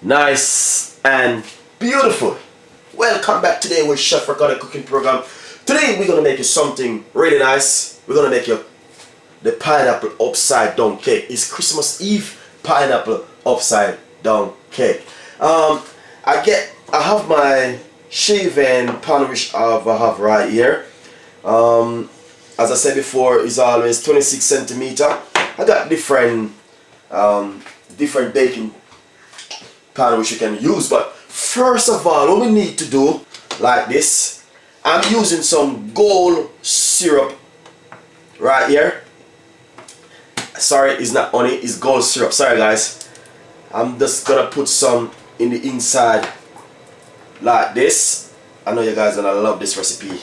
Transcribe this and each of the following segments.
Nice and beautiful. Welcome back today with Chef Ricardo cooking program. Today we're gonna make you something really nice. We're gonna make you the pineapple upside down cake. It's Christmas Eve pineapple upside down cake. I have my shaven pan which I have right here. As I said before, it's always 26 centimeter. I got different baking pan which you can use, but first of all, what we need to do, like this, I'm using some gold syrup right here. Sorry, it's not honey, it's gold syrup. Sorry guys. I'm just gonna put some in the inside like this. I know you guys are gonna love this recipe.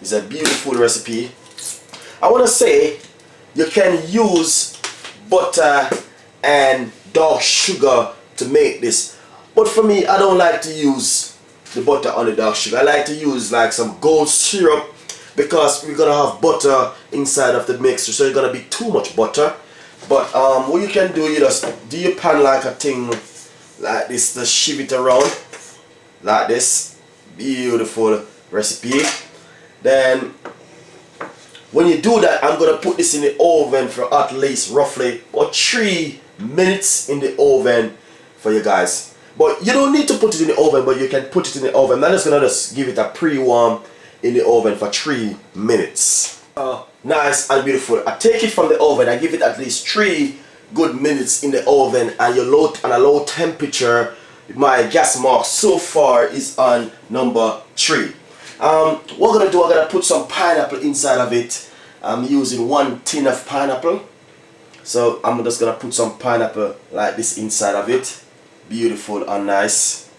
It's a beautiful recipe. I want to say you can use butter and dark sugar to make this, but for me I don't like to use the butter on the dark sugar. I like to use like some gold syrup because we're gonna have butter inside of the mixture, so it's gonna be too much butter. But what you can do, you just do your pan like a thing like this, just shift it around like this. Beautiful recipe. Then when you do that, I'm gonna put this in the oven for at least roughly about 3 minutes in the oven for you guys. But you don't need to put it in the oven, but you can put it in the oven. I'm just gonna give it a pre-warm in the oven for 3 minutes. Nice and beautiful. I take it from the oven, I give it at least 3 good minutes in the oven, and a low temperature. My gas mark so far is on number 3. What we're gonna do, I'm gonna put some pineapple inside of it. I'm using 1 tin of pineapple, so I'm just gonna put some pineapple like this inside of it. Beautiful and nice.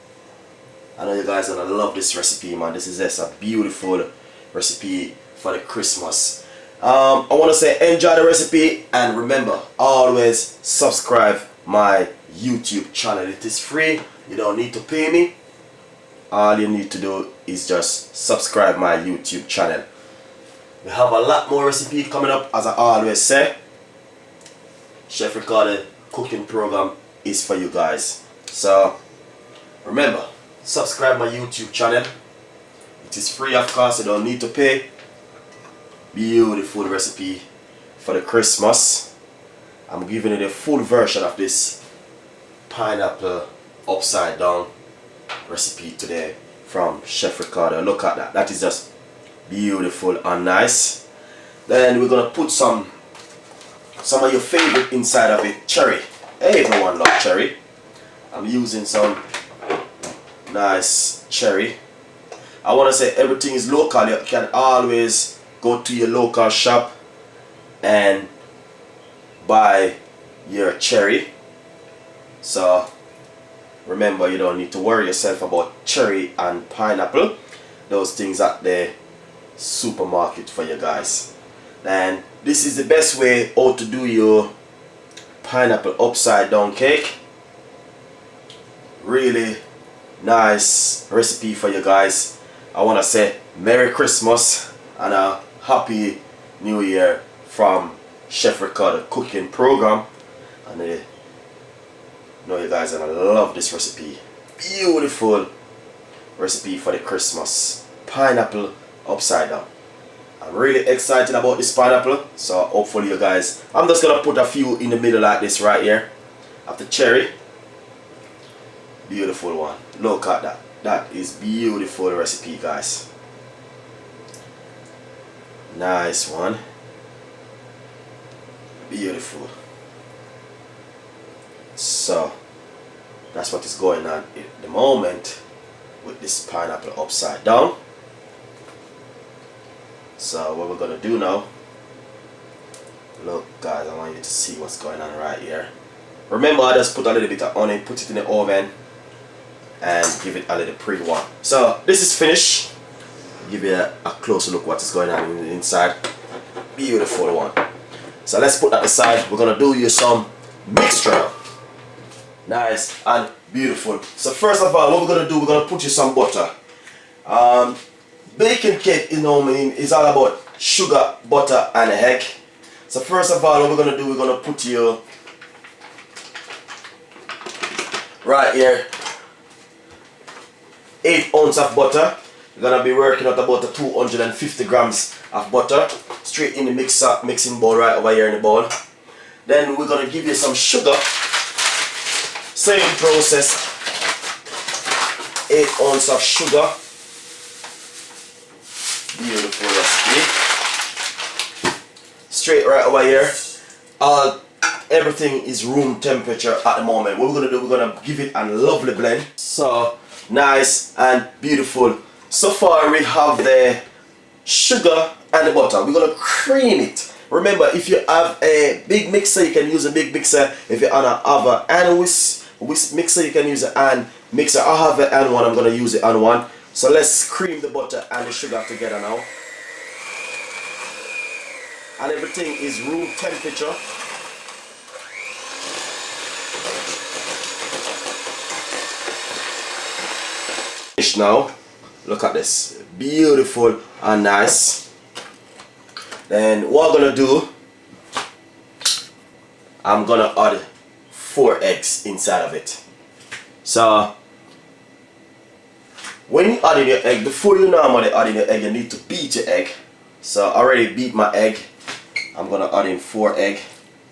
I know you guys are gonna love this recipe, man. This is just a beautiful recipe for the Christmas. I want to say enjoy the recipe, and remember, always subscribe my YouTube channel. It is free. You don't need to pay me. All you need to do is just subscribe my YouTube channel. We have a lot more recipe coming up. As I always say, Chef Ricardo cooking program is for you guys. So remember, subscribe my YouTube channel. It is free, of course. You don't need to pay. Beautiful recipe for the Christmas. I'm giving you the full version of this pineapple upside down recipe today from Chef Ricardo. Look at that. That is just beautiful and nice. Then we're gonna put some of your favorite inside of it. Cherry. Everyone loves cherry. I'm using some nice cherry. I want to say everything is local. You can always go to your local shop and buy your cherry. So remember, you don't need to worry yourself about cherry and pineapple. Those things at the supermarket for you guys. And this is the best way how to do your pineapple upside down cake. Really nice recipe for you guys. I want to say Merry Christmas and a Happy New Year from Chef Ricardo cooking program. And I know you guys are gonna love this recipe. Beautiful recipe for the Christmas pineapple upside down. I'm really excited about this pineapple, so hopefully you guys, I'm just gonna put a few in the middle like this right here of the cherry. Beautiful one. Look at that. That is beautiful recipe, guys. Nice one. Beautiful. So that's what is going on at the moment with this pineapple upside down. So what we're gonna do now, look guys, I want you to see what's going on right here. Remember, I just put a little bit of onion, put it in the oven and give it a little pre-warm. So this is finished. Give you a closer look what is going on in the inside. Beautiful one. So let's put that aside. We're gonna do you some mixture. Nice and beautiful. So first of all, what we're gonna do, we're gonna put you some butter. Baking cake is all about sugar, butter and egg. So first of all, what we're gonna do, we're gonna put you right here 8 ounces of butter. We're gonna be working out about 250 grams of butter straight in the mixing bowl right over here in the bowl. Then we're gonna give you some sugar. Same process. 8 ounces of sugar. Beautiful recipe. Straight right over here. Everything is room temperature at the moment. What we're gonna do, we're gonna give it a lovely blend. So nice and beautiful. So far we have the sugar and the butter. We're gonna cream it. Remember, if you have a big mixer, you can use a big mixer. If you have a hand whisk mixer, you can use a hand mixer. I have a hand one, I'm gonna use the hand one. So let's cream the butter and the sugar together now. And everything is room temperature. Now, look at this, beautiful and nice. Then what I'm gonna do, I'm gonna add 4 eggs inside of it. So when you add in your egg, before you normally add in your egg, you need to beat your egg. So I already beat my egg. I'm gonna add in 4 eggs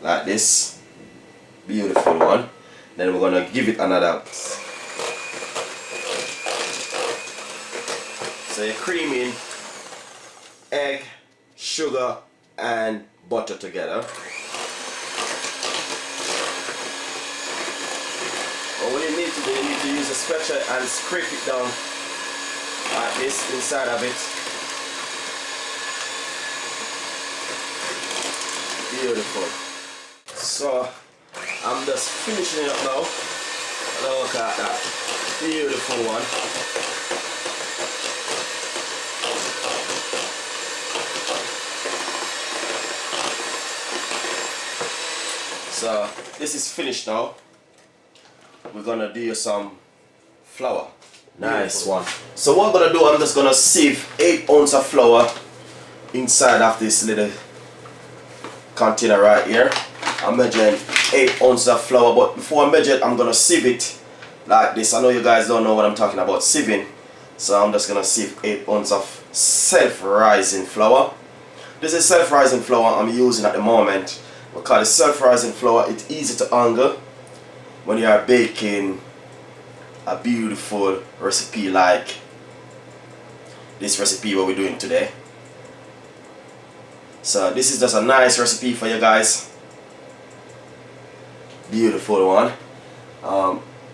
like this, beautiful one. Then we're gonna give it another. So you're creaming egg, sugar and butter together. But what you need to do, you need to use a spatula and scrape it down like this inside of it. Beautiful. So I'm just finishing it up now. Look at that. Beautiful one. So this is finished now. We're gonna do some flour. Nice one. So what I'm gonna do, I'm just gonna sieve 8 ounces of flour inside of this little container right here. I'm measuring 8 ounces of flour, but before I measure it, I'm gonna sieve it like this. I know you guys don't know what I'm talking about sieving, so I'm just gonna sieve 8 ounces of self-rising flour. This is self-rising flour I'm using at the moment. Because the self-rising flour, it's easy to handle when you are baking a beautiful recipe like this recipe what we're doing today. So this is just a nice recipe for you guys. Beautiful one.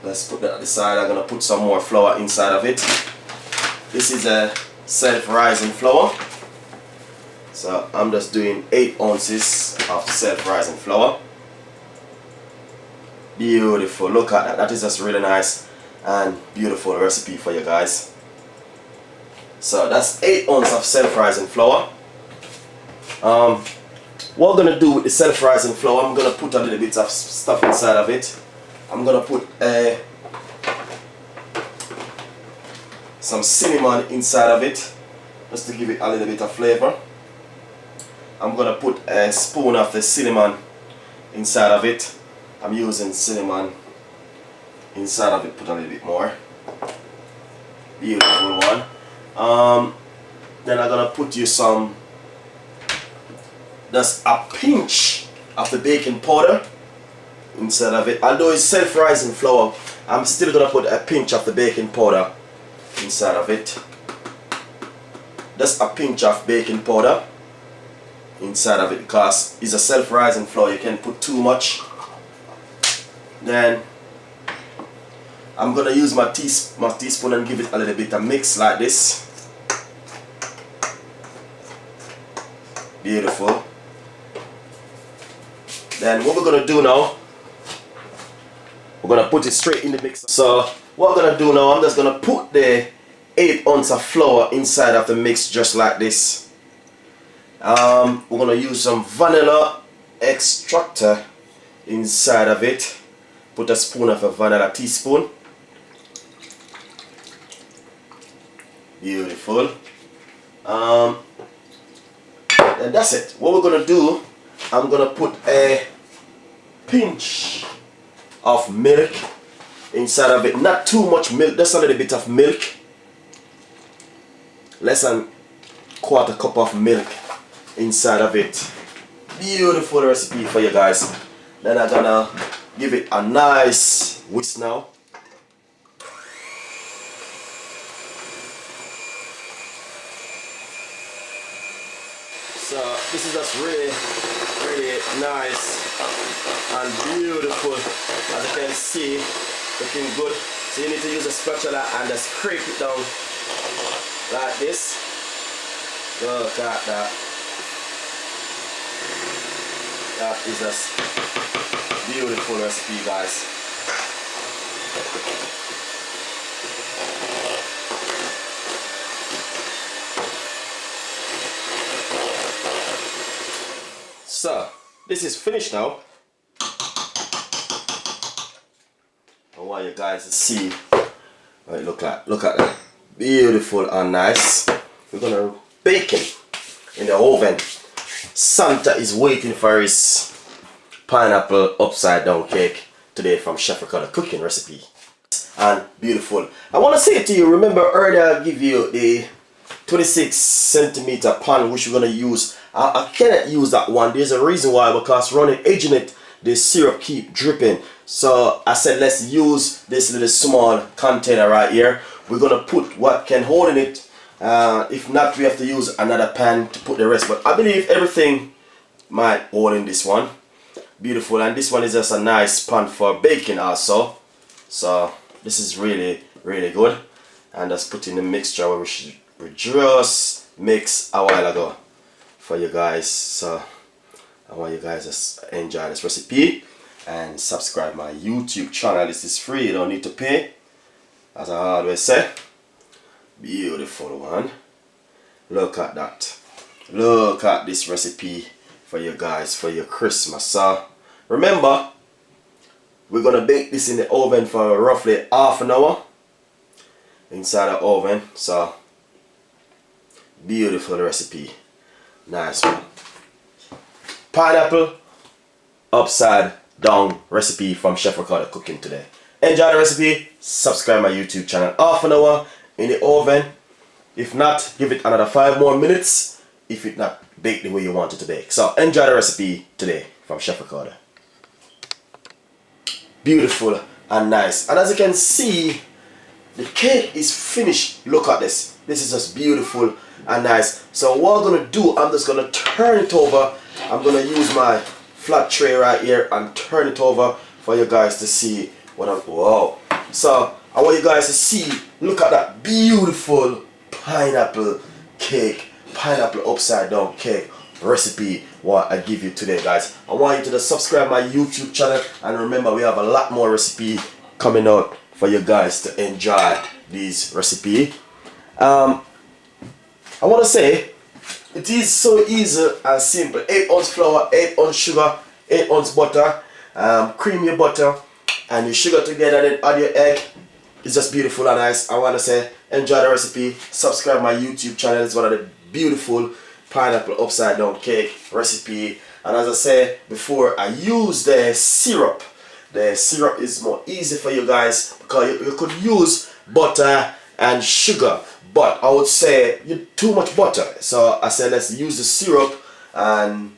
Let's put that aside. I'm gonna put some more flour inside of it. This is a self-rising flour. So I'm just doing 8 ounces of self-rising flour. Beautiful, look at that. That is just really nice and beautiful recipe for you guys. So that's 8 ounces of self-rising flour. What I'm gonna do with the self-rising flour, I'm gonna put a little bit of stuff inside of it. I'm gonna put some cinnamon inside of it, just to give it a little bit of flavor. I'm gonna put a spoon of the cinnamon inside of it. I'm using cinnamon inside of it, put a little bit more. Beautiful one. Then I'm gonna put you some, just a pinch of the baking powder inside of it. Although it's self-rising flour, I'm still gonna put a pinch of the baking powder inside of it. Just a pinch of baking powder inside of it, because it's a self-rising flour, you can put too much. Then I'm gonna use my teaspoon and give it a little bit of mix like this. Beautiful. Then what we're gonna do now, we're gonna put it straight in the mixer. So what I'm gonna do now, I'm just gonna put the 8 ounces of flour inside of the mix just like this. We're gonna use some vanilla extractor inside of it. Put a spoon of a vanilla teaspoon. Beautiful. And that's it. What we're gonna do, I'm gonna put a pinch of milk inside of it. Not too much milk, just a little bit of milk. Less than quarter cup of milk inside of it. Beautiful recipe for you guys. Then I'm gonna give it a nice whisk now. So this is just really, really nice and beautiful. As you can see, looking good. So you need to use a spatula and just scrape it down like this. Look at that. That is just beautiful recipe, guys. So this is finished now. I want you guys to see what it look like. Look at that. Beautiful and nice. We're gonna bake it in the oven. Santa is waiting for his pineapple upside down cake today from Chef Ricardo cooking recipe. And beautiful. I want to say to you, remember earlier I give you the 26 centimeter pan which we're going to use. I cannot use that one. There's a reason why, because running edging it, the syrup keep dripping. So I said let's use this little small container right here. We're going to put what can hold in it. If not, we have to use another pan to put the rest, but I believe everything might hold in this one. Beautiful. And this one is just a nice pan for baking also. So this is really, really good. And just put in the mixture we just mixed a while ago for you guys. So I want you guys to enjoy this recipe and subscribe my YouTube channel. This is free, you don't need to pay, as I always say. Beautiful one. Look at that. Look at this recipe for you guys for your Christmas. So remember, we're gonna bake this in the oven for roughly half an hour inside the oven. So beautiful recipe. Nice one. Pineapple upside down recipe from Chef Ricardo cooking today. Enjoy the recipe. Subscribe my YouTube channel. Half an hour in the oven. If not, give it another 5 more minutes. If it not bake the way you want it to bake. So enjoy the recipe today from Chef Ricardo. Beautiful and nice. And as you can see, the cake is finished. Look at this. This is just beautiful and nice. So what I'm gonna do, I'm just gonna turn it over. I'm gonna use my flat tray right here and turn it over for you guys to see what I'm. Wow. So I want you guys to see. Look at that beautiful pineapple cake, pineapple upside down cake recipe what I give you today, guys. I want you to just subscribe my YouTube channel, and remember we have a lot more recipe coming out for you guys to enjoy this recipe. I want to say it is so easy and simple. 8 ounce flour, 8 ounce sugar, 8 ounce butter, cream your butter and your sugar together, then add your egg. It's just beautiful and nice. I want to say enjoy the recipe. Subscribe my YouTube channel. It's one of the beautiful pineapple upside down cake recipe. And as I said before, I use the syrup. The syrup is more easy for you guys because you could use butter and sugar, but I would say you too much butter. So I said let's use the syrup and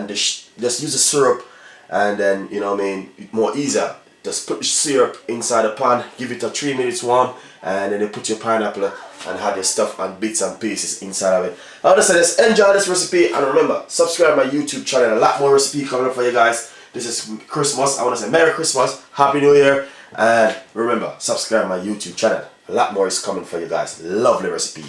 just use the syrup, and then you know what I mean, more easier. Just put the syrup inside the pan, give it a 3 minutes warm, and then you put your pineapple and have your stuff and bits and pieces inside of it. I want to say let's enjoy this recipe, and remember, subscribe my YouTube channel. A lot more recipe coming up for you guys. This is Christmas. I want to say Merry Christmas, Happy New Year, and remember, subscribe my YouTube channel. A lot more is coming for you guys. Lovely recipe.